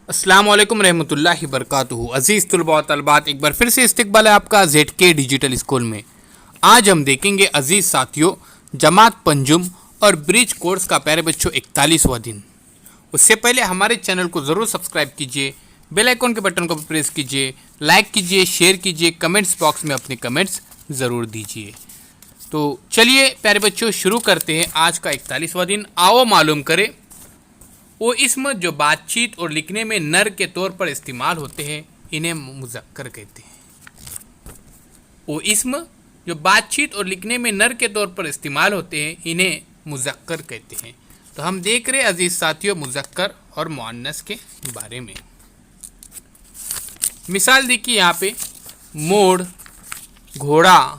अस्सलाम वालेकुम रहमतुल्लाहि बरकातुहू। अज़ीज़ तलबा व तलबात, एक बार फिर से इस्तकबाल है आपका ZK डिजिटल स्कूल में। आज हम देखेंगे अज़ीज़ साथियों, जमात पंजुम और ब्रिज कोर्स का प्यारे बच्चों 41वां दिन। उससे पहले हमारे चैनल को ज़रूर सब्सक्राइब कीजिए, बेल आइकन के बटन को भी प्रेस कीजिए, लाइक कीजिए, शेयर कीजिए, कमेंट्स बॉक्स में अपने कमेंट्स ज़रूर दीजिए। तो चलिए प्यारे बच्चों, शुरू करते हैं आज का 41वां दिन। आओ मालूम करें वो इसम जो बातचीत और लिखने में नर के तौर पर इस्तेमाल होते हैं, इन्हें मुज़क्कर कहते हैं। वो इसम जो बातचीत और लिखने में नर के तौर पर इस्तेमाल होते हैं, इन्हें मुज़क्कर कहते हैं। तो हम देख रहे हैं अजीज़ साथियों मुज़क्कर और मुअन्नस के बारे में। मिसाल देखिए यहाँ पे, मोड़, घोड़ा,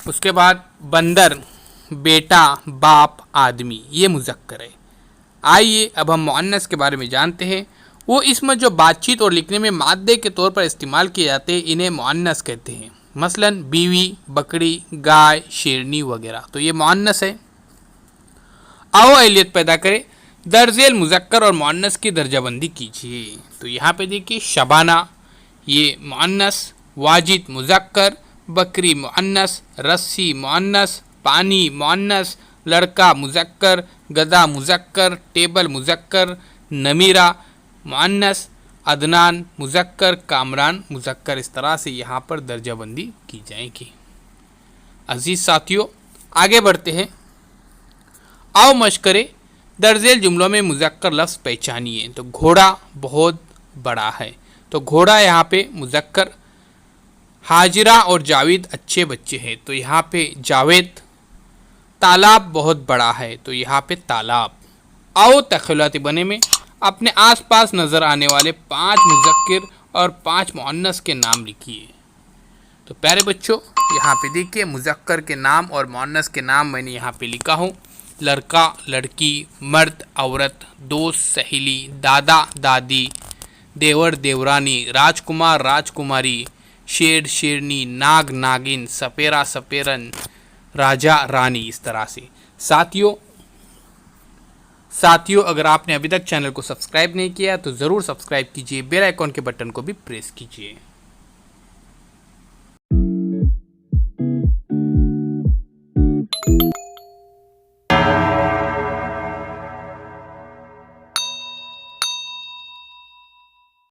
उसके बाद बंदर, बेटा, बाप, आदमी, ये मुज़क्कर है। आइए अब हम मुअन्नस के बारे में जानते हैं। वो इसमें जो बातचीत और लिखने में मादे के तौर पर इस्तेमाल किए जाते हैं, इन्हें मुअन्नस कहते हैं। मसलन बीवी, बकरी, गाय, शेरनी वगैरह, तो ये मुअन्नस है। आओ अहलियत पैदा करें, दर्जेल मुज़क्कर और मुअन्नस की दर्जाबंदी कीजिए। तो यहाँ पे देखिए, शबाना ये मुअन्नस, वाजिद मुज़क्कर, बकरी मुअन्नस, रस्सी मुअन्नस, पानी मुअन्नस, लड़का मुज़क्कर, गधा मुज़क्कर, टेबल मुज़क्कर, नमीरा मुअन्नस, अदनान मुज़क्कर, कामरान मुज़क्कर। इस तरह से यहाँ पर दर्जाबंदी की जाएगी। अजीज़ साथियों, आगे बढ़ते हैं। आओ मश्क करें, दर्जेल जुमलों में मुज़क्कर लफ्ज़ पहचानिए। तो घोड़ा बहुत बड़ा है, तो घोड़ा यहाँ पे मुज़क्कर। हाजिरा और जावेद अच्छे बच्चे हैं, तो यहाँ पे जावेद। तालाब बहुत बड़ा है, तो यहाँ पे तालाब। आओ तख़यलाती बने में अपने आसपास नज़र आने वाले 5 मुज़क्कर और 5 मुअन्नस के नाम लिखिए। तो प्यारे बच्चों, यहाँ पे देखिए, मुज़क्कर के नाम और मुअन्नस के नाम मैंने यहाँ पे लिखा हूँ। लड़का, लड़की, मर्द, औरत, दोस्त, सहेली, दादा, दादी, देवर, देवरानी, राजकुमार, राजकुमारी, शेर, शेरनी, नाग, नागिन, सपेरा, सपेरन, राजा, रानी। इस तरह से साथियों अगर आपने अभी तक चैनल को सब्सक्राइब नहीं किया तो ज़रूर सब्सक्राइब कीजिए, बेल आइकॉन के बटन को भी प्रेस कीजिए।